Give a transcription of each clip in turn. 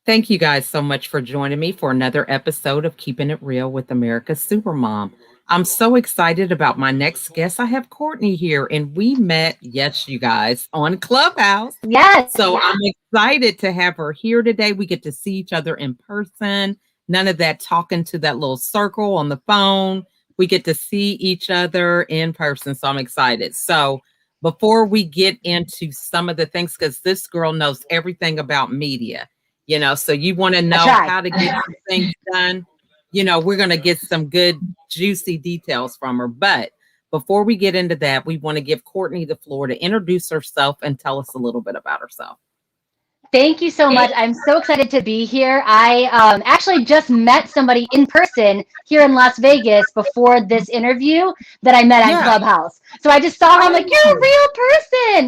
Thank you guys so much for joining me for another episode of Keeping It Real with America's Supermom. I'm so excited about my next guest. I have Courtney here, and we met, yes, you guys, on Clubhouse. Yes. So I'm excited to have her here today. We get to see each other in person. None of that talking to that little circle on the phone. We get to see each other in person. So I'm excited. So before we get into some of the things, because this girl knows everything about media, so you want to I know try. how to get some things done. We're going to get some good, juicy details from her. But before we get into that, we want to give Courtney the floor to introduce herself and tell us a little bit about herself. Thank you so much. I'm so excited to be here. I actually just met somebody in person here in Las Vegas before this interview that I met on Yeah. Clubhouse. So I just saw her. I'm like, you're a real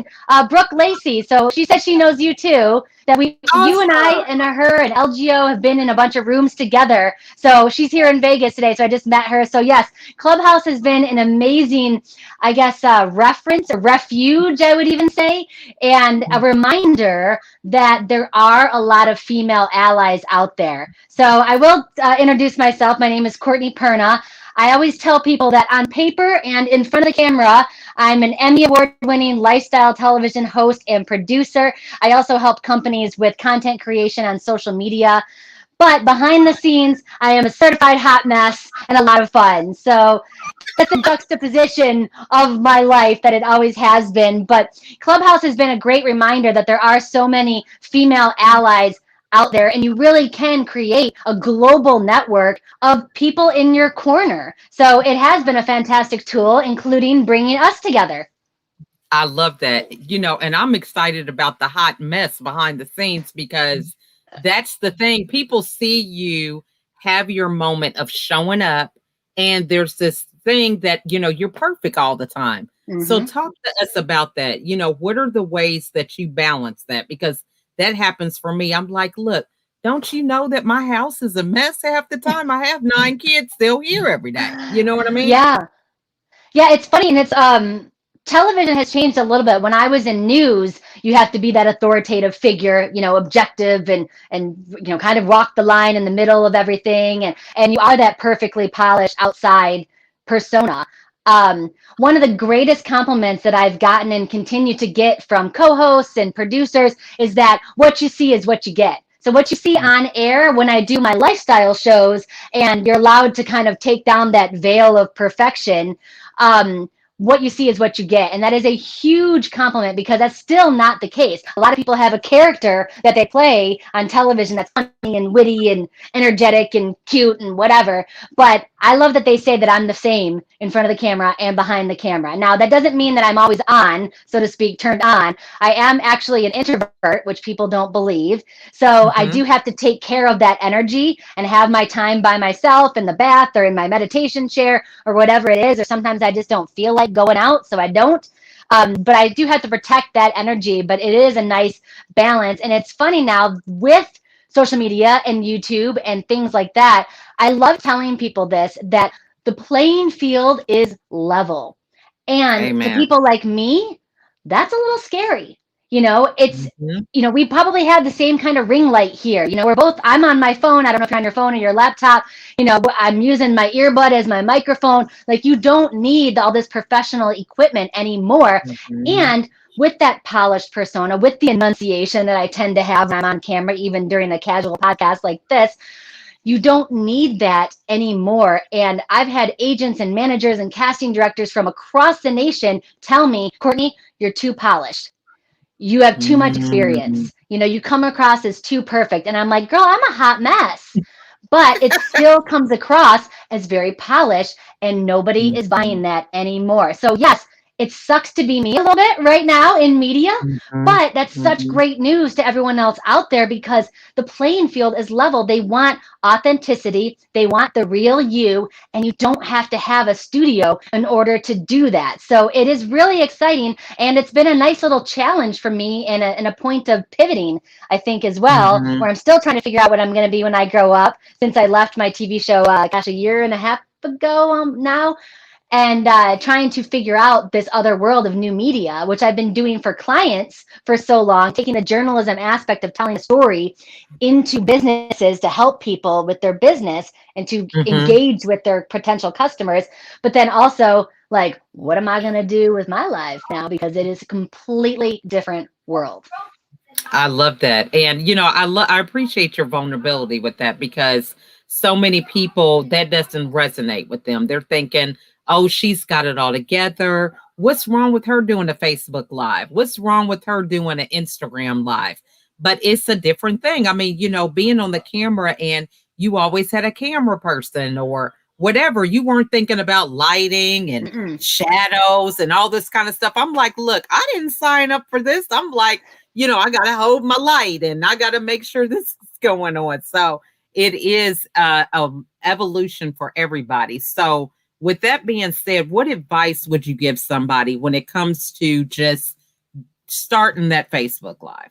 person, Brooke Lacey. So she said she knows you too. That you and I Awesome. and her and LGO have been in a bunch of rooms together. So she's here in Vegas today. So I just met her. So yes, Clubhouse has been an amazing, I guess, reference, a refuge, I would even say, and a reminder that there are a lot of female allies out there. So I will introduce myself. My name is Courtney Perna. I always tell people that on paper and in front of the camera, I'm an Emmy Award winning lifestyle television host and producer. I also help companies with content creation on social media. But behind the scenes, I am a certified hot mess and a lot of fun. So that's a juxtaposition of my life that it always has been. But Clubhouse has been a great reminder that there are so many female allies out there, and you really can create a global network of people in your corner. So it has been a fantastic tool, including bringing us together. I love that. And I'm excited about the hot mess behind the scenes because that's the thing. People see you have your moment of showing up, and there's this thing that, you're perfect all the time. So Mm-hmm. talk to us about that. What are the ways that you balance that? Because that happens for me. I'm like, look, don't you know that my house is a mess half the time? I have 9 kids still here every day. You know what I mean? Yeah. Yeah, it's funny, and it's television has changed a little bit. When I was in news, you have to be that authoritative figure, objective and kind of walk the line in the middle of everything, and you are that perfectly polished outside persona. One of the greatest compliments that I've gotten and continue to get from co-hosts and producers is that what you see is what you get. So what you see on air when I do my lifestyle shows, and you're allowed to kind of take down that veil of perfection, um, what you see is what you get. And that is a huge compliment because that's still not the case. A lot of people have a character that they play on television that's funny and witty and energetic and cute and whatever. But I love that they say that I'm the same in front of the camera and behind the camera. Now, that doesn't mean that I'm always on, so to speak, turned on. I am actually an introvert, which people don't believe. So I Mhm. do have to take care of that energy and have my time by myself in the bath or in my meditation chair or whatever it is. Or sometimes I just don't feel like going out, so I don't. But I do have to protect that energy. But it is a nice balance. And it's funny now with social media and YouTube and things like that. I love telling people this, that the playing field is level. And to Amen. people like me, that's a little scary. It's, Mhm. we probably have the same kind of ring light here. We're both, I'm on my phone. I don't know if you're on your phone or your laptop. I'm using my earbud as my microphone. Like, you don't need all this professional equipment anymore. Mhm. And with that polished persona, with the enunciation that I tend to have when I'm on camera, even during a casual podcast like this, you don't need that anymore. And I've had agents and managers and casting directors from across the nation tell me, Courtney, you're too polished. You have too much Mm. experience. You come across as too perfect. And I'm like, girl, I'm a hot mess. But it still comes across as very polished, and nobody is buying Mhm. that anymore. So, yes, it sucks to be me a little bit right now in media, Mhm. but that's such Mhm. great news to everyone else out there because the playing field is level. They want authenticity, they want the real you, and you don't have to have a studio in order to do that. So, it is really exciting, and it's been a nice little challenge for me and a point of pivoting, I think, as well, Mhm. where I'm still trying to figure out what I'm going to be when I grow up since I left my TV show, gosh, a year and a half ago now. and trying to figure out this other world of new media, which I've been doing for clients for so long, taking the journalism aspect of telling a story into businesses to help people with their business and to Hmm. engage with their potential customers. But then also, like, what am I going to do with my life now? Because it is a completely different world. I love that. And I appreciate your vulnerability with that because so many people that doesn't resonate with them. They're thinking, "Oh, she's got it all together. What's wrong with her doing a Facebook live? What's wrong with her doing an Instagram live?" But it's a different thing. I mean, being on the camera and you always had a camera person or whatever. You weren't thinking about lighting and Mm-mm. shadows and all this kind of stuff. I'm like, "Look, I didn't sign up for this." I'm like, I got to hold my light and I got to make sure this is going on. So it is a evolution for everybody. So with that being said, what advice would you give somebody when it comes to just starting that Facebook Live?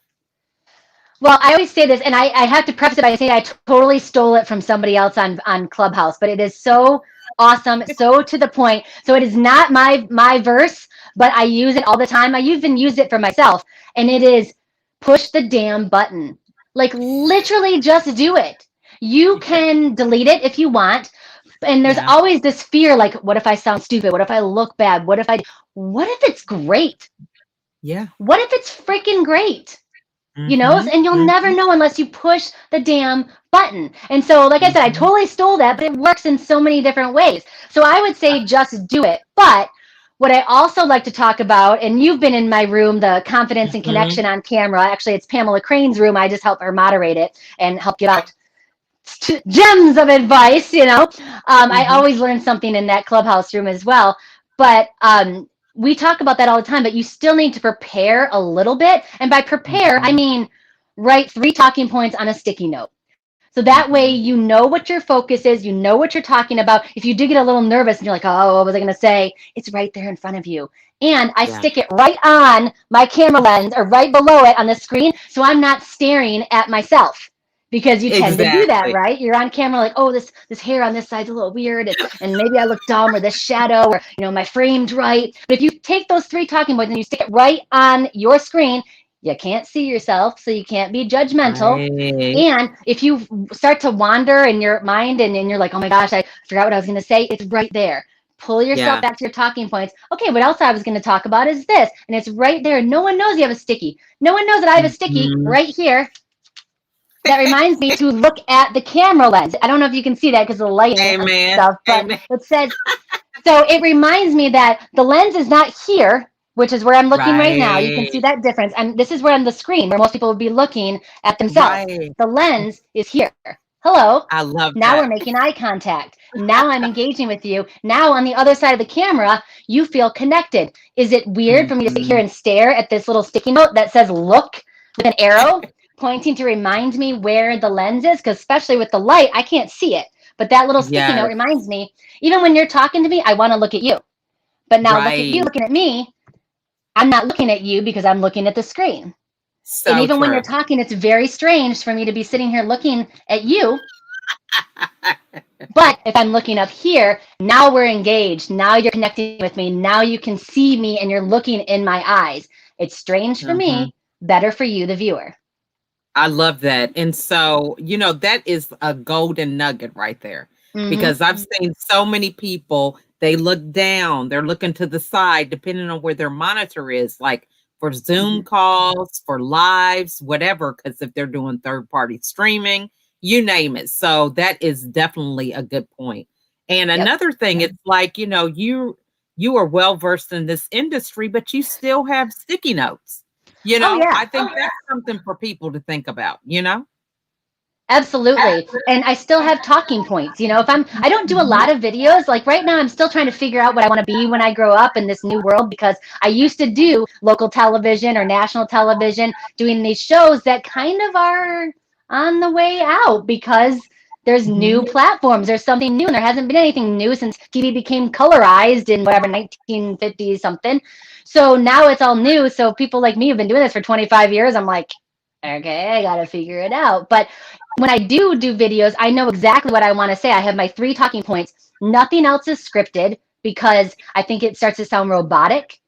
Well, I always say this, and I have to preface it by saying I totally stole it from somebody else on Clubhouse, but it is so awesome, so to the point. So it is not my verse, but I use it all the time. I even use it for myself, and it is push the damn button. Like literally, just do it. You Yeah. can delete it if you want, and there's Yeah. always this fear, like, what if I sound stupid? What if I look bad? What if it's great? Yeah. What if it's freaking great? Mm-hmm. And you'll never Mm-hmm. know unless you push the damn button. And so, like I said, I Mm-hmm. totally stole that, but it works in so many different ways. So I would say just do it. But what I also like to talk about, and you've been in my room, the confidence and Mm-hmm. connection on camera. Actually, it's Pamela Crane's room. I just help her moderate it and help give out gems of advice. I Mm-hmm. always learn something in that clubhouse room as well. But we talk about that all the time, but you still need to prepare a little bit. And by prepare, I Mm-hmm. mean write 3 talking points on a sticky note. So that way Mm-hmm. you know what your focus is, you know what you're talking about. If you do get a little nervous and you're like, oh, what was I going to say? It's right there in front of you. And I Yeah. stick it right on my camera lens or right below it on the screen. So I'm not staring at myself because you tend to do that, Exactly. right? You're on camera like, oh, this hair on this side's a little weird. And maybe I look dumb or this shadow or, my frame's right. But if you take those 3 talking points and you stick it right on your screen, you can't see yourself, so you can't be judgmental. Right. And if you start to wander in your mind and you're like, oh my gosh, I forgot what I was going to say, it's right there. Pull yourself Yeah. back to your talking points. Okay, what else I was going to talk about is this. And it's right there. No one knows you have a sticky. No one knows that I have a sticky Mm-hmm. right here that reminds me to look at the camera lens. I don't know if you can see that because of the lighting and Amen. stuff, but Amen. it says, so it reminds me that the lens is not here, which is where I'm looking right now. You can see Right. that difference. And this is where on the screen where most people would be looking at themselves. Right. The lens is here. Hello. I love Now we're that. making eye contact. Now I'm engaging with you. Now on the other side of the camera, you feel connected. Is it weird for me to sit here Mhm. and stare at this little sticky note that says look with an arrow pointing to remind me where the lens is? Because especially with the light, I can't see it. But that little sticky note Yes, reminds me, even when you're talking to me, I want to look at you. But now look at you right. looking at me. I'm not looking at you because I'm looking at the screen. And So even when you're true. talking, it's very strange for me to be sitting here looking at you. But if I'm looking up here, now we're engaged. Now you're connecting with me. Now you can see me and you're looking in my eyes. It's strange for Mhm. me, better for you, the viewer. I love that. And so, that is a golden nugget right there Mm-hmm. because I've seen so many people, they look down, they're looking to the side, depending on where their monitor is, like for Mm-hmm. Zoom calls, for lives, whatever, because if they're doing third party streaming, you name it. So that is definitely a good point. And Yep. another thing, it's like, you are well versed in this industry, but you still have sticky notes. Oh, I yeah. think that's something for people to think about? Absolutely. And I still have talking points. I don't do a Mhm. lot of videos. Like right now, I'm still trying to figure out what I want to be when I grow up in this new world because I used to do local television or national television, doing these shows that kind of are on the way out because there's new Mhm. platforms. There's something new, and there hasn't been anything new since TV became colorized in whatever 1950 something. So now it's all new. So people like me have been doing this for 25 years. I'm like, okay, I got to figure it out. But when I do videos, I know exactly what I want to say. I have my 3 talking points. Nothing else is scripted. because I think it starts to sound robotic.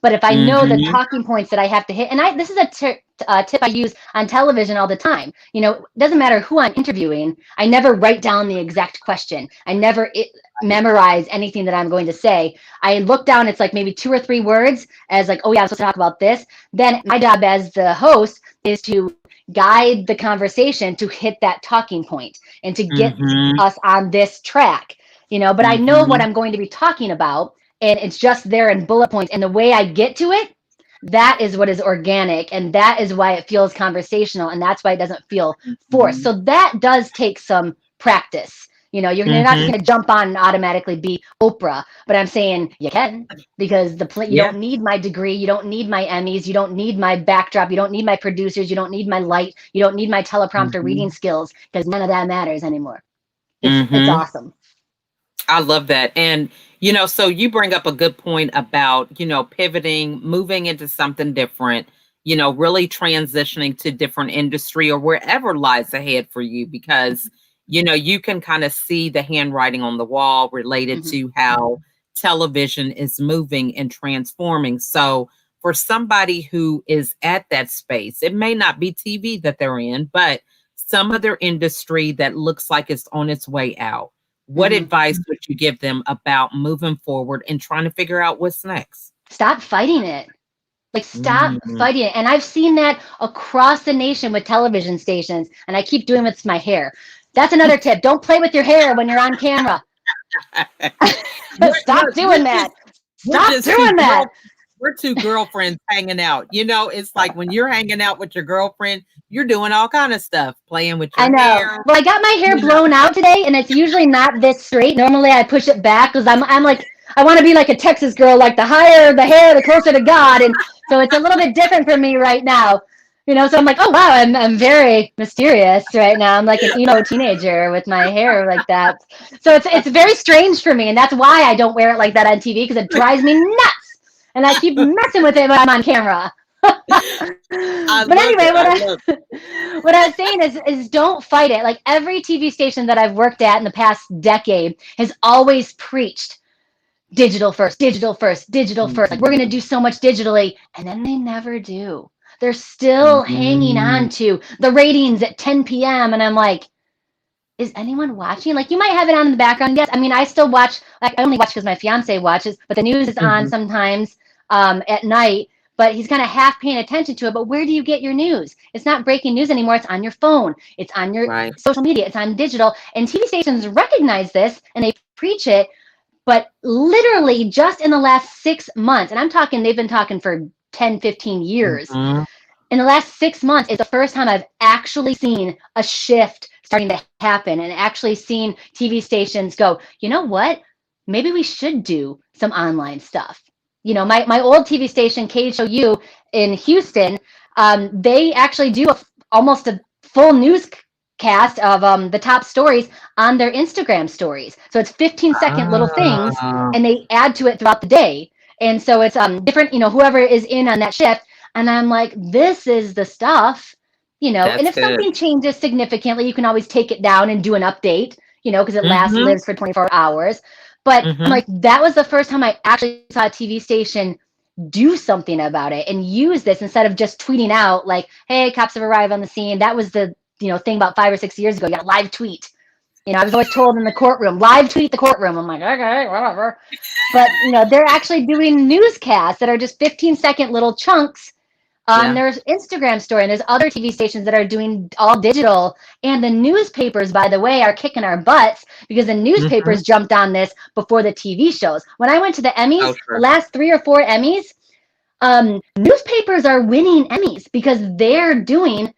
But if I know the Mm-hmm. talking points that I have to hit, and this is a tip I use on television all the time. You know, it doesn't matter who I'm interviewing. I never write down the exact question. I never memorize anything that I'm going to say. I look down, it's like maybe 2 or 3 words as like, oh yeah, I'm supposed to talk about this. Then my job as the host is to guide the conversation to hit that talking point and to get Mm-hmm. us on this track. You know, but I know what Mm-hmm. I'm going to be talking about, and it's just there in bullet points. And the way I get to it, that is what is organic, and that is why it feels conversational, and that's why it doesn't feel forced. Mm-hmm. So that does take some practice. You know, you're not just Mm-hmm. going to jump on and automatically be Oprah, but I'm saying you can, because you Yeah. don't need my degree, you don't need my Emmys, you don't need my backdrop, you don't need my producers, you don't need my light, you don't need my teleprompter Mm-hmm. reading skills, because none of that matters anymore. It's Mm-hmm. awesome. I love that. And, so you bring up a good point about, pivoting, moving into something different, really transitioning to different industry or wherever lies ahead for you, because, you can kind of see the handwriting on the wall related Mm-hmm. to how television is moving and transforming. So for somebody who is at that space, it may not be TV that they're in, but some other industry that looks like it's on its way out, what Mm-hmm. advice would you give them about moving forward and trying to figure out what's next? Stop fighting it. Like, stop Mhm. fighting it. And I've seen that across the nation with television stations, and I keep doing with my hair. That's another tip. Don't play with your hair when you're on camera. Stop Look, doing that. we're Stop just two doing that. we're two girlfriends hanging out. It's like when you're hanging out with your girlfriend, you're doing all kind of stuff, playing with I your know. hair. Well, I got my hair You know. blown out today, and it's usually not this straight. Normally, I push it back because I'm like, I want to be like a Texas girl, like the higher the hair, the closer to God. And so it's a little bit different for me right now. You know, so I'm like, oh wow, I'm very mysterious right now. I'm like an emo teenager with my hair like that. So it's very strange for me, and that's why I don't wear it like that on TV, because it drives me nuts, and I keep messing with it when I'm on camera. I But love anyway, it. I love it. what I was saying is don't fight it. Like, every TV station that I've worked at in the past decade has always preached digital first, digital first, digital first. Like, we're going to Mhm. do so much digitally, and then they never do. They're still hanging on Mhm. to the ratings at 10 p.m. And I'm like, is anyone watching? Like, you might have it on in the background. Yes, I mean, I still watch. Like, I only watch because my fiance watches, but the news is on Mhm. sometimes at night. But he's kind of half paying attention to it. But where do you get your news? It's not breaking news anymore. It's on your phone. It's on your Right. social media. It's on digital. And TV stations recognize this and they preach it. But literally, just in the last 6 months, and I'm talking, they've been talking for 10, 15 years, Mhm. in the last 6 months is the first time I've actually seen a shift starting to happen, and actually seen TV stations go, you know what? Maybe we should do some online stuff. You know, my old TV station, KHOU in Houston, they actually do almost a full newscast of the top stories on their Instagram stories. So it's 15-second little things, Ah, and they add to it throughout the day. And so it's different, you know, whoever is in on that shift. And I'm like, this is the stuff, you know. And that's if good. something changes significantly, you can always take it down and do an update, you know, because it Mhm. lives for 24 hours. But I'm Mhm. like, that was the first time I actually saw a TV station do something about it and use this instead of just tweeting out like, hey, cops have arrived on the scene. That was the, you know, thing about 5 or 6 years ago. You got a live tweet. You know, I was always told in the courtroom, live tweet the courtroom. I'm like, okay, whatever. But, you know, they're actually doing newscasts that are just 15-second little chunks on Yeah. their Instagram story. And there's other TV stations that are doing all digital. And the newspapers, by the way, are kicking our butts, because the Mhm. newspapers jumped on this before the TV shows. When I went to the Emmys, So the true. last 3 or 4 Emmys, newspapers are winning Emmys because they're doing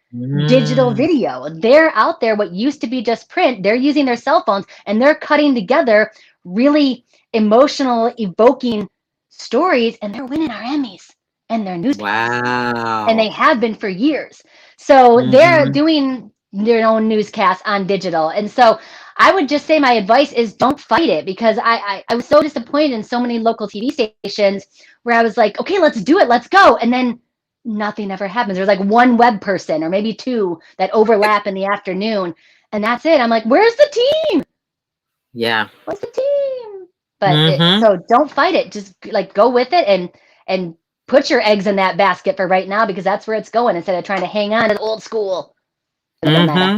digital Mm. video. They're out there, what used to be just print, they're using their cell phones and they're cutting together really emotional, evoking stories, and they're winning our Emmys and their newspapers. And they Wow. have been for years. So they're Mhm. doing their own newscasts on digital. And so I would just say my advice is don't fight it, because I was so disappointed in so many local TV stations where I was like, okay, let's do it, let's go. And then nothing ever happens. There's like one web person or maybe two that overlap in the afternoon. And that's it. I'm like, where's the team? Yeah. What's the team? But Mm-hmm. so don't fight it. Just like go with it and put your eggs in that basket for right now because that's where it's going instead of trying to hang on to the old school. A little meta.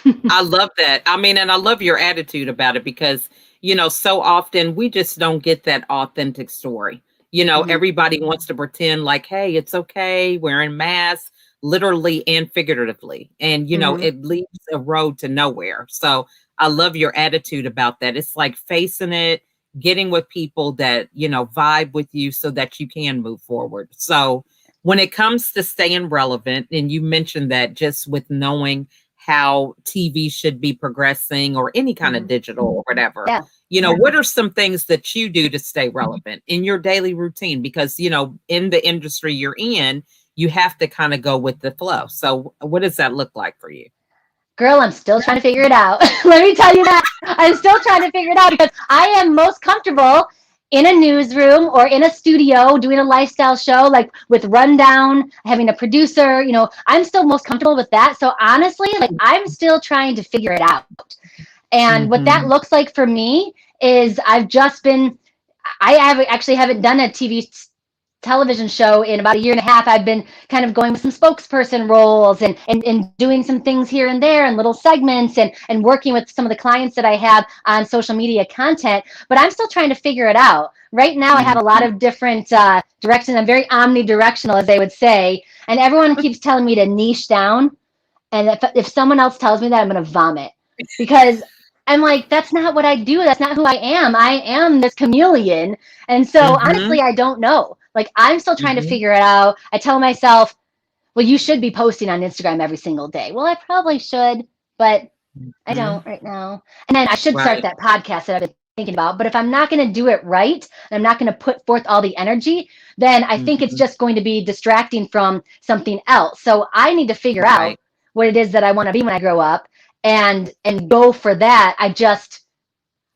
Mm-hmm. I love that. I mean, and I love your attitude about it because, so often we just don't get that authentic story. Mhm. Everybody wants to pretend like, hey, it's okay, wearing masks, literally and figuratively. And, Mhm. it leads a road to nowhere. So I love your attitude about that. It's like facing it, getting with people that, vibe with you so that you can move forward. So when it comes to staying relevant, and you mentioned that just with knowing how TV should be progressing or any kind of Mhm. digital or whatever. Yeah. What are some things that you do to stay relevant in your daily routine? Because, in the industry you're in, you have to kind of go with the flow. So, what does that look like for you? Girl, I'm still trying to figure it out. Let me tell you that. I'm still trying to figure it out because I am most comfortable in a newsroom or in a studio doing a lifestyle show, like with rundown, having a producer. I'm still most comfortable with that. So honestly, like I'm still trying to figure it out. And what that Mm-hmm. looks like for me is actually haven't done a TV television show in about a year and a half. I've been kind of going with some spokesperson roles and doing some things here and there and little segments and working with some of the clients that I have on social media content. But I'm still trying to figure it out. Right now, I have a lot of different directions. I'm very omnidirectional, as they would say. And everyone keeps telling me to niche down. And if someone else tells me that, I'm going to vomit because I'm like, that's not what I do. That's not who I am. I am this chameleon. And so Mm-hmm. honestly, I don't know. Like, I'm still trying to Mm-hmm. figure it out. I tell myself, well, you should be posting on Instagram every single day. Well, I probably should, but I Mm-hmm. don't right now. And then I should start Right. that podcast that I've been thinking about. But if I'm not going to do it right, and I'm not going to put forth all the energy, then I think it's Mm-hmm. just going to be distracting from something else. So I need to figure out Right. what it is that I want to be when I grow up and go for that. I just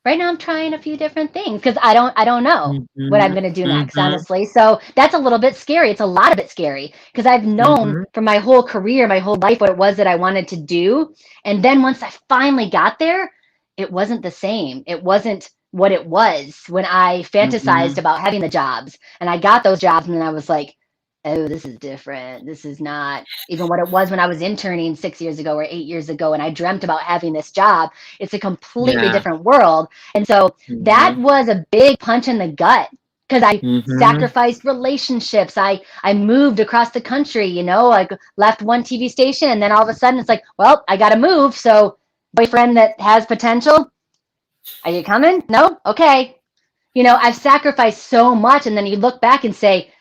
right now I'm trying a few different things because I don't know what I'm Mm-hmm. going to do next, Mm-hmm. honestly. So that's a little bit scary. It's a lot of it scary because I've known Mm-hmm. for my whole career, my whole life, what it was that I wanted to do. And then once I finally got there, it wasn't the same. It wasn't what it was when I fantasized Mm-hmm. about having the jobs. And I got those jobs and then I was like, oh, this is different. This is not even what it was when I was interning 6 years ago or 8 years ago. And I dreamt about having this job. It's a completely Yeah. different world. And so that Mm-hmm. was a big punch in the gut because I Mm-hmm. sacrificed relationships. I moved across the country, I left one TV station and then all of a sudden it's like, well, I got to move. So boyfriend that has potential, are you coming? No? Okay. I've sacrificed so much. And then you look back and say,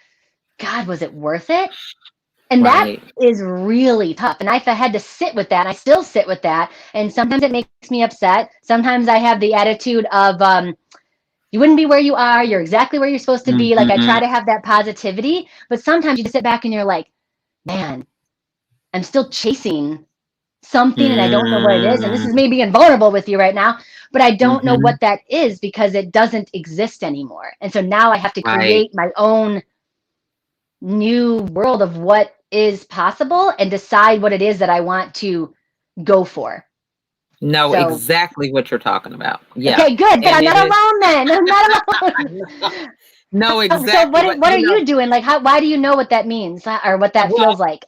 God, was it worth it? And that Right. is really tough. And I had to sit with that. And I still sit with that. And sometimes it makes me upset. Sometimes I have the attitude of, you wouldn't be where you are. You're exactly where you're supposed to be. Like I try Mm-hmm. to have that positivity. But sometimes you just sit back and you're like, man, I'm still chasing something and I don't know what it is. And this is Mm-hmm. me being vulnerable with you right now, but I don't know Mm-hmm. what that is because it doesn't exist anymore. And so now I have to Right. create my own new world of what is possible and decide what it is that I want to go for. Know So, exactly what you're talking about. Yeah. okay, good, good. And I'm it not is alone then. I'm not alone. know So exactly what what what are you doing? Like why do you know what that means or what that well, feels like?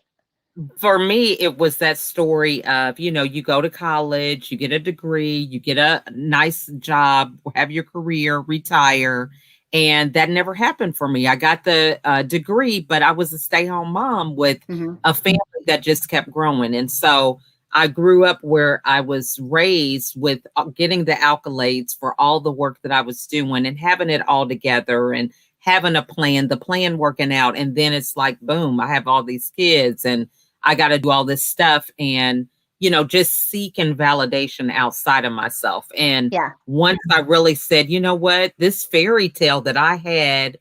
for me, it was that story of, you go to college, you get a degree, you get a nice job, have your career, retire. And that never happened for me. I got the degree, but I was a stay home mom with Hmm. a family that just kept growing. And so I grew up where I was raised with getting the accolades for all the work that I was doing and having it all together and having a plan, the plan working out. And then it's like, boom, I have all these kids and I got to do all this stuff and, just seeking validation outside of myself. And Yeah. once I really said, you know what, this fairy tale that I had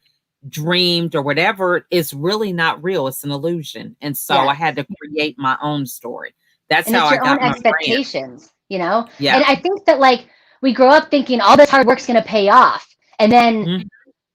dreamed or whatever is really not real. It's an illusion. And so I Yes. had to create my own story. That's And how it's I your own got my brand. expectations. Yeah. And I think that like we grow up thinking all this hard work's going to pay off. And then Mhm.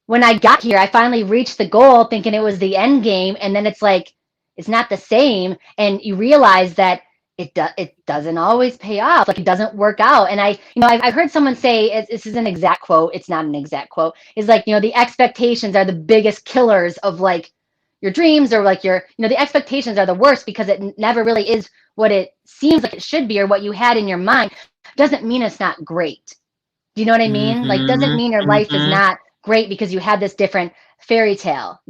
when I got here, I finally reached the goal thinking it was the end game. And then it's like, it's not the same. And you realize that it doesn't always pay off. Like it doesn't work out. And I've heard someone say, this is an exact quote. It's not an exact quote. Is like, the expectations are the biggest killers of like your dreams, or like the expectations are the worst, because it never really is what it seems like it should be, or what you had in your mind. Doesn't mean it's not great. Do you know what I mean? Like, doesn't Mhm, mean your life is mhm. not great because you had this different fairy tale,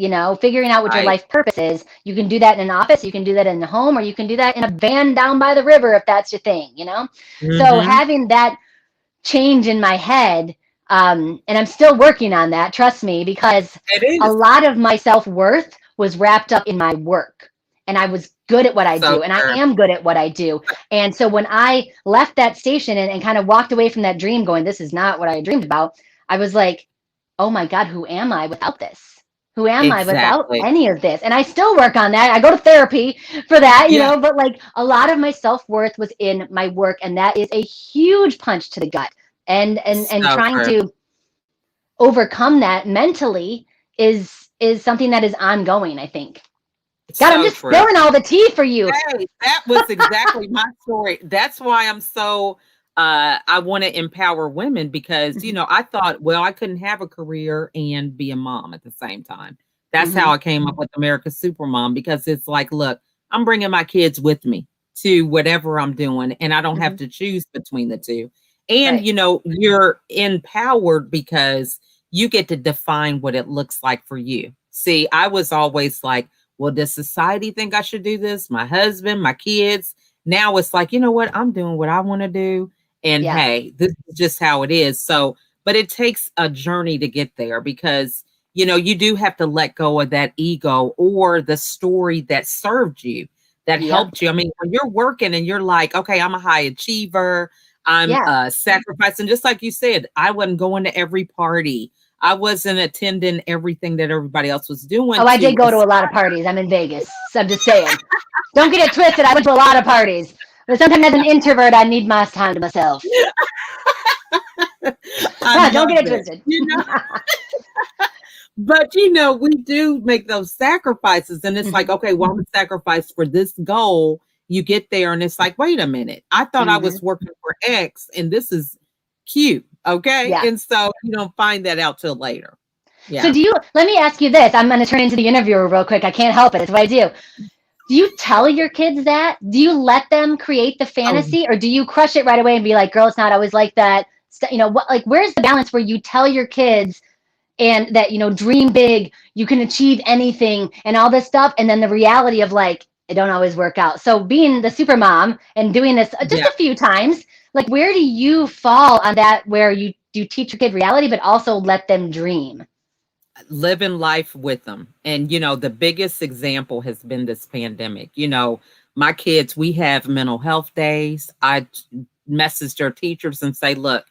figuring out what your Right. life purpose is. You can do that in an office, you can do that in a home, or you can do that in a van down by the river if that's your thing. So Mhm. having that change in my head, and I'm still working on that, trust me, because It a is. lot of my self-worth was wrapped up in my work. And I was good at what I So do, and I true. am good at what I do. And so when I left that station and kind of walked away from that dream going, this is not what I dreamed about, I was like, oh my God, who am I without this? Who am I without Exactly. any of this? And I still work on that. I go to therapy for that, Yeah, but like a lot of my self-worth was in my work. And that is a huge punch to the gut. And so trying true. to overcome that mentally is something that is ongoing, I think. God, I'm So just true. spilling all the tea for you. Hey, that was exactly my story. That's why I'm so I want to empower women because, Hmm. I thought, well, I couldn't have a career and be a mom at the same time. That's how Hmm. I came up with America's Supermom because it's like, look, I'm bringing my kids with me to whatever I'm doing and I don't have Hmm. to choose between the two. And, Right. you're empowered because you get to define what it looks like for you. See, I was always like, well, does society think I should do this? My husband, my kids. Now it's like, you know what? I'm doing what I want to do. And Yeah. hey, this is just how it is. So, but it takes a journey to get there because, you do have to let go of that ego or the story that served you, that Yep. helped you. I mean, when you're working and you're like, okay, I'm a high achiever, I'm Yeah. sacrificing, just like you said, I wasn't going to every party. I wasn't attending everything that everybody else was doing Oh, I did to go to a lot of parties. I'm in Vegas. So I'm just saying. Don't get it twisted. I went to a lot of parties. But sometimes as an introvert, I need my time to myself. I Don't love get it it. twisted. But we do make those sacrifices, and it's like, Hmm. okay, well, I'm gonna sacrifice for this goal. You get there, and it's like, wait a minute, I thought I Hmm. was working for X, and this is cute, okay? Yeah. And so you don't find that out till later. So Yeah. let me ask you this. I'm going to turn into the interviewer real quick. I can't help it. It's what I do. Do you tell your kids that? Do you let them create the Oh, fantasy, or do you crush it right away and be like, girl, it's not always like that? What, like, where's the balance where you tell your kids and that, dream big, you can achieve anything and all this stuff. And then the reality of like, it don't always work out. So being the super mom and doing this just yeah. a few times, like where do you fall on that, where you teach your kid reality, but also let them dream? Living life with them. And, the biggest example has been this pandemic. My kids, we have mental health days. Message their teachers and say, look,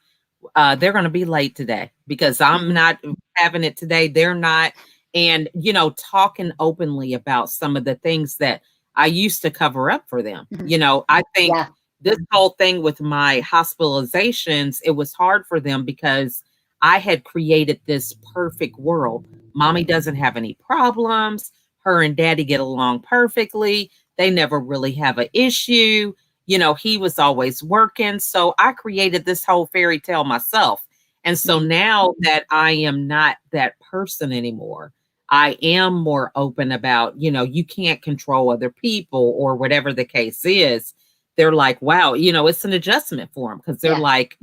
they're going to be late today because I'm Hmm. not having it today. They're not. And, talking openly about some of the things that I used to cover up for them. Hmm. I think Yeah. this whole thing with my hospitalizations, it was hard for them because I had created this perfect world. Mommy doesn't have any problems. Her and daddy get along perfectly. They never really have an issue. He was always working. So I created this whole fairy tale myself. And so Hmm. now that I am not that person anymore, I am more open about, you can't control other people or whatever the case is. They're like, wow, it's an adjustment for them because they're Yeah. like,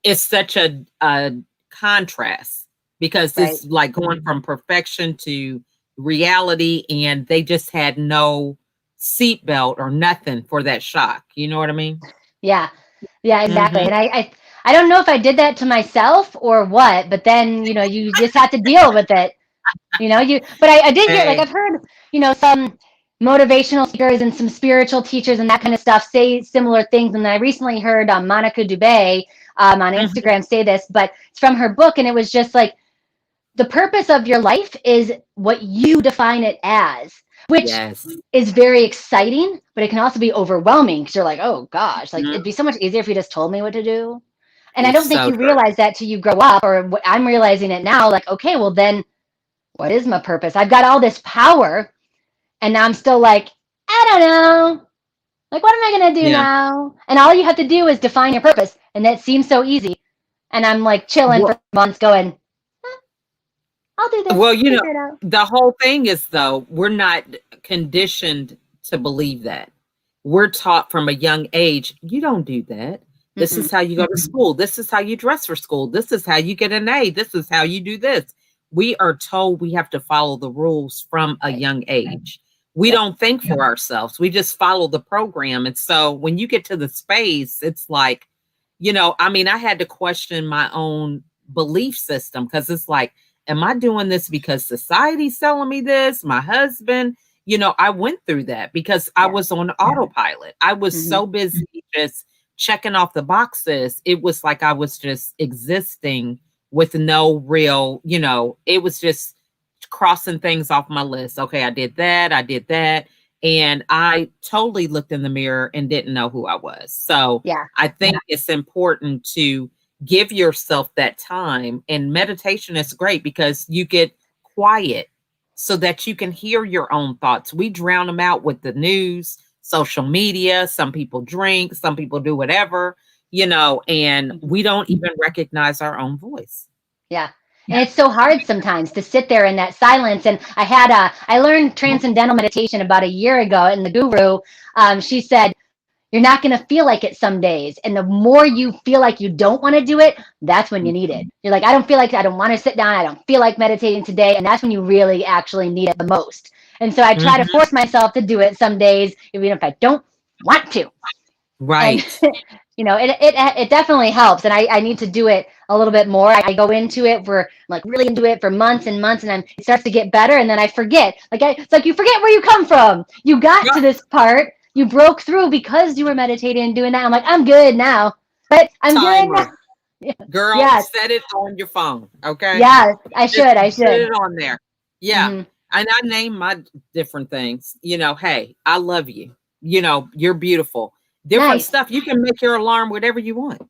it's such a contrast because Right. it's like going from perfection to reality, and they just had no seatbelt or nothing for that shock. You know what I mean? Yeah. Yeah, exactly. Mhm. And I don't know if I did that to myself or what, but then, you just have to deal with it. But I did hear, like, Hey. I've heard, some motivational speakers and some spiritual teachers and that kind of stuff say similar things. And then I recently heard Monica Dubé on Mhm. Instagram say this, but it's from her book. And it was just like, the purpose of your life is what you define it as, which Yes. is very exciting, but it can also be overwhelming because you're like, oh gosh, like Mhm. it'd be so much easier if you just told me what to do. And I It's don't think so you true. realize that till you grow up, or I'm realizing it now. Like, okay, well then what is my purpose? I've got all this power, and now I'm still like, I don't know. Like, what am I going to do Yeah. now? And all you have to do is define your purpose. And that seems so easy. And I'm like chilling Well, for months going, I'll do this, well, figure it out. the whole thing is though, we're not conditioned to believe that. We're taught from a young age, you don't do that. This Mm-mm. is how you go to school. This is how you dress for school. This is how you get an A. This is how you do this. We are told we have to follow the rules from a Right. young age. We Yep. don't think for ourselves. We just follow the program. And so when you get to the space, it's like, I mean, I had to question my own belief system because it's like, am I doing this because society's telling me this? My husband, I went through that because I Yeah. was on autopilot. I was Mm-hmm. so busy just checking off the boxes. It was like I was just existing with no real, it was just crossing things off my list. Okay, I did that. I did that. And I totally looked in the mirror and didn't know who I was. So Yeah. I think it's important to give yourself that time. And meditation is great because you get quiet so that you can hear your own thoughts. We drown them out with the news, social media. Some people drink, some people do whatever, and Mm-hmm. we don't even recognize our own voice. Yeah. And it's so hard sometimes to sit there in that silence. And I learned transcendental meditation about a year ago, and the guru, she said, you're not going to feel like it some days. And the more you feel like you don't want to do it, that's when you need it. You're like, I don't want to sit down. I don't feel like meditating today. And that's when you really actually need it the most. And so I try to Mhm. force myself to do it some days, even if I don't want to. And Right. it definitely helps, and I need to do it a little bit more. I go into it for like really into it for months and months, and then it starts to get better, and then I forget. It's like you forget where you come from. You got to this part, you broke through because you were meditating and doing that. I'm like, I'm good now, but I'm good Timer. now. Girl, Yes, set it on your phone, okay? yes, Just I put should. it on there. Yeah. Hmm. And I name my different things. Hey, I love you. You're beautiful. Different Nice. stuff. You can make your alarm whatever you want.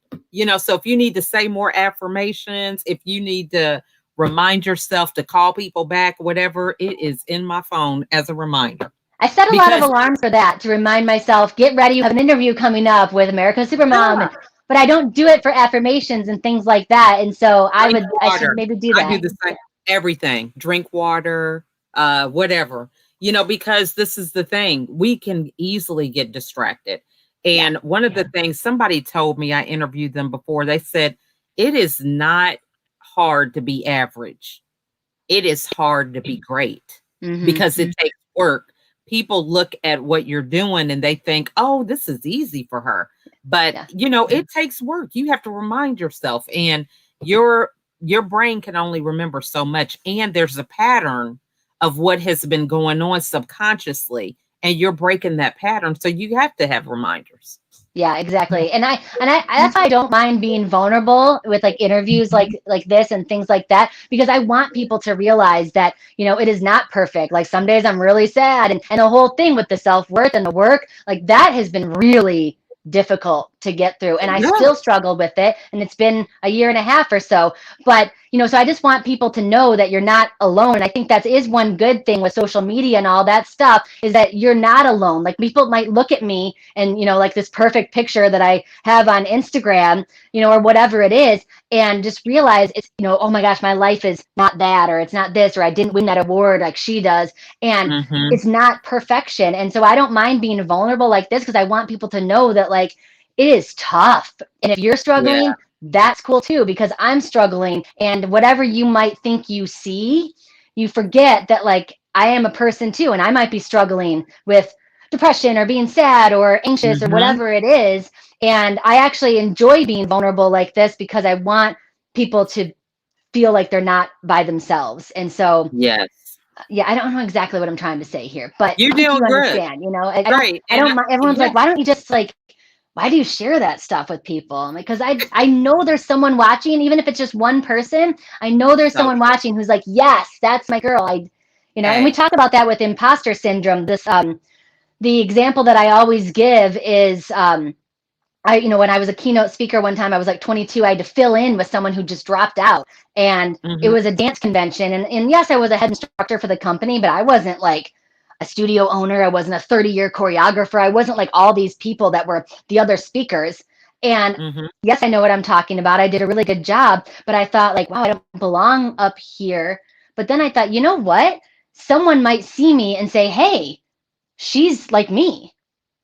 So if you need to say more affirmations, if you need to remind yourself to call people back, whatever, it is in my phone as a reminder. I set a lot of Because alarms for that to remind myself, get ready, you have an interview coming up with America's Supermom. yeah, But I don't do it for affirmations and things like that. And so drink I should water. maybe do I do that. the same. Everything. Drink water, whatever. Because this is the thing. We can easily get distracted. Yeah. And one of the things somebody told me, I interviewed them before, they said, it is not hard to be average. It is hard to be great Hmm. because it takes work. People look at what you're doing and they think, oh, this is easy for her. But Yeah. it takes work. You have to remind yourself, and your your brain can only remember so much. And there's a pattern of what has been going on subconsciously, and you're breaking that pattern. So you have to have reminders. Yeah, exactly. And I that's why I don't mind being vulnerable with like interviews like this and things like that, because I want people to realize that, it is not perfect. Like some days I'm really sad, and the whole thing with the self-worth and the work, like that has been really difficult to get through, and I Yeah. still struggle with it, and it's been a year and a half or so. But so I just want people to know that you're not alone. And I think that is one good thing with social media and all that stuff, is that you're not alone. Like people might look at me and like this perfect picture that I have on Instagram, or whatever it is, and just realize it's, oh my gosh, my life is not that, or it's not this, or I didn't win that award like she does. And Hmm. it's not perfection. And so I don't mind being vulnerable like this, because I want people to know that like it is tough. And if you're Yeah. struggling, that's cool too, because I'm struggling. And whatever you might think you see, you forget that like I am a person too, and I might be struggling with depression or being sad or anxious or Hmm. whatever it is. And I actually enjoy being vulnerable like this because I want people to feel like they're not by themselves. And so, Yes. yeah, I don't know exactly what I'm trying to say here, but You're I think doing you good. understand. Right. I And don't. Everyone's yeah. like, why don't you just like, why do you share that stuff with people? I'm like, because I know there's someone watching, even if it's just one person. I know there's So someone watching who's like, yes, that's my girl. And we hey. talk about that with imposter syndrome. The example that I always give is, when I was a keynote speaker one time, I was like 22. I had to fill in with someone who just dropped out, and it Hmm. was a dance convention. And yes, I was a head instructor for the company, but I wasn't like a studio owner. I wasn't a 30-year choreographer. I wasn't like all these people that were the other speakers. And Mm-hmm. yes, I know what I'm talking about. I did a really good job, but I thought like, wow, I don't belong up here. But then I thought, you know what? Someone might see me and say, hey, she's like me,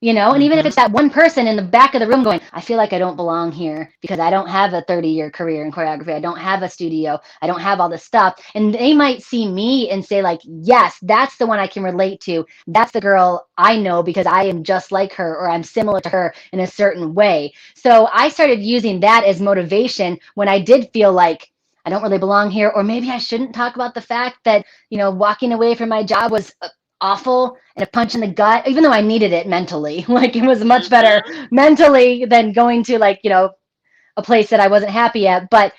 and even if Mm-hmm. it's that one person in the back of the room going, I feel like I don't belong here because I don't have a 30-year career in choreography. I don't have a studio. I don't have all this stuff. And they might see me and say like, yes, that's the one I can relate to. That's the girl I know because I am just like her, or I'm similar to her in a certain way. So I started using that as motivation when I did feel like I don't really belong here, or maybe I shouldn't talk about the fact that, walking away from my job was awful and a punch in the gut, even though I needed it mentally. Like it was much better Mm-hmm. mentally than going to like, a place that I wasn't happy at. But,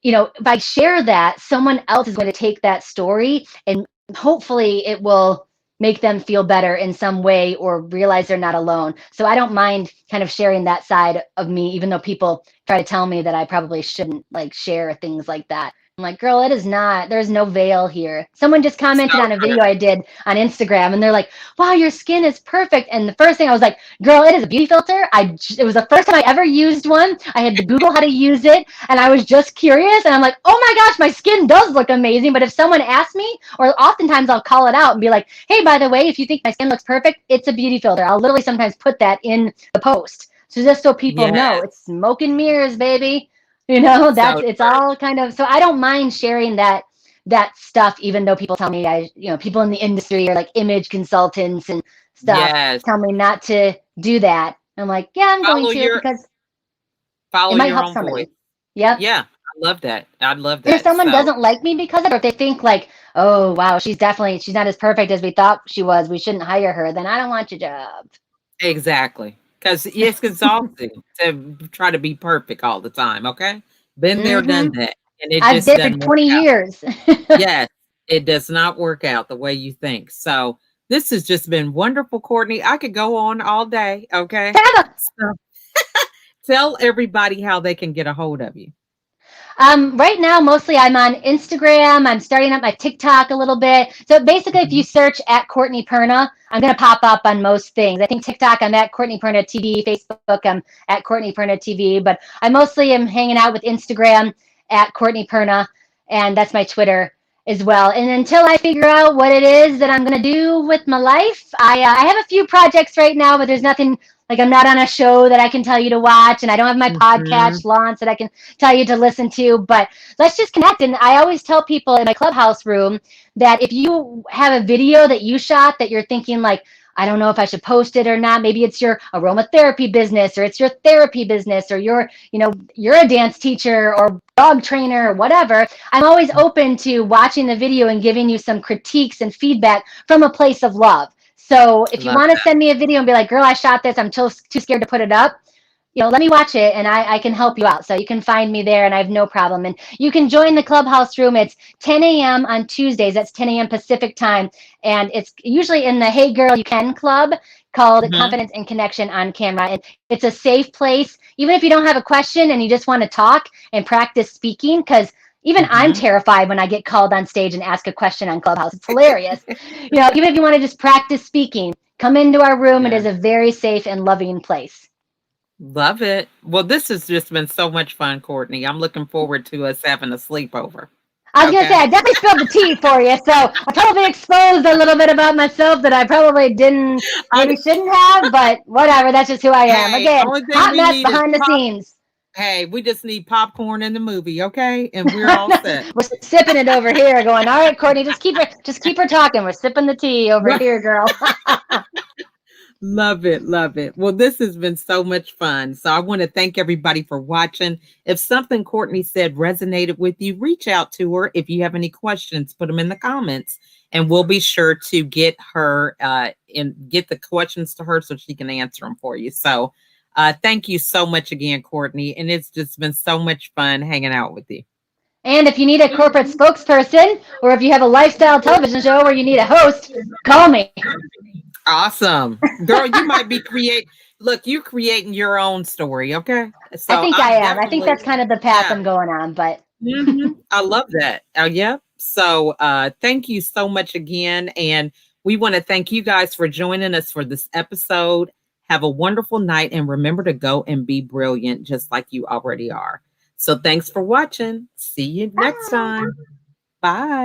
if I share that, someone else is going to take that story and hopefully it will make them feel better in some way or realize they're not alone. So I don't mind kind of sharing that side of me, even though people try to tell me that I probably shouldn't like share things like that. I'm like, girl, it is not, there's no veil here. Someone just commented So on a true. video I did on Instagram and they're like, wow, your skin is perfect. And the first thing I was like, girl, it is a beauty filter. It was the first time I ever used one. I had to Google how to use it and I was just curious. And I'm like, oh my gosh, my skin does look amazing. But if someone asks me, or oftentimes I'll call it out and be like, hey, by the way, if you think my skin looks perfect, it's a beauty filter. I'll literally sometimes put that in the post. So just so people know, Yes. it's smoke and mirrors, baby. So It's true. all kind of, so I don't mind sharing that stuff, even though people tell me people in the industry or like image consultants and stuff Yes. tell me not to do that. I'm like, yeah, I'm going Follow to your because it follow might your help own voice. somebody. Yep. Yeah. I love that. I love And if that. someone So doesn't like me because of it, or if they think like, oh wow, she's not as perfect as we thought she was, we shouldn't hire her, then I don't want your job. exactly. Because it's exhausting to try to be perfect all the time. Okay. Been there, done Hmm. that. And it I've just did for doesn't work 20 out. years. Yes. It does not work out the way you think. So this has just been wonderful, Courtney. I could go on all day. Okay. So tell everybody how they can get a hold of you. Right now, mostly I'm on Instagram. I'm starting up my TikTok a little bit. So basically, if you Mhm. search at Courtney Perna, I'm going to pop up on most things. I think TikTok, I'm at Courtney Perna TV. Facebook, I'm at Courtney Perna TV. But I mostly am hanging out with Instagram at Courtney Perna, and that's my Twitter as well. And until I figure out what it is that I'm going to do with my life, I have a few projects right now, but there's nothing like I'm not on a show that I can tell you to watch, and I don't have my Mhm. podcast launch that I can tell you to listen to, but let's just connect. And I always tell people in my clubhouse room that if you have a video that you shot that you're thinking like, I don't know if I should post it or not. Maybe it's your aromatherapy business or it's your therapy business or you're a dance teacher or dog trainer or whatever. I'm always open to watching the video and giving you some critiques and feedback from a place of love. So if you Love want to that. send me a video and be like, girl, I shot this, I'm too scared to put it up, let me watch it and I can help you out. So you can find me there and I have no problem. And you can join the clubhouse room. It's 10 a.m. on Tuesdays. That's 10 a.m. Pacific time. And it's usually in the Hey Girl You Can Club called Mhm. Confidence and Connection on Camera. And it's a safe place. Even if you don't have a question and you just want to talk and practice speaking, because even I'm Mhm. terrified when I get called on stage and ask a question on Clubhouse. It's hilarious. Even if you want to just practice speaking, come into our room. It Yeah. is a very safe and loving place. Love it. Well, this has just been so much fun, Courtney. I'm looking forward to us having a sleepover. I was gonna say Okay. I definitely spilled the tea for you, so I probably exposed a little bit about myself that I probably didn't, I, maybe shouldn't have, but whatever. That's just who I am. hey, Again, only thing hot we mess need is behind the pop. scenes. Hey, we just need popcorn in the movie, okay? And we're all set. We're sipping it over here, going, all right, Courtney, just keep her talking. We're sipping the tea over Right. here, girl. Love it, love it. Well, this has been so much fun. So I want to thank everybody for watching. If something Courtney said resonated with you, reach out to her. If you have any questions, put them in the comments, and we'll be sure to get her and get the questions to her so she can answer them for you. So thank you so much again, Courtney. And it's just been so much fun hanging out with you. And if you need a corporate spokesperson, or if you have a lifestyle television show where you need a host, call me. Awesome. Girl, you might be look, you're creating your own story, okay? I So think I I'm am. I think definitely that's kind of the path yeah. I'm going on, but I love that. Yeah. So thank you so much again. And We want to thank you guys for joining us for this episode. Have a wonderful night and remember to go and be brilliant just like you already are. So thanks for watching. See you next time. Bye.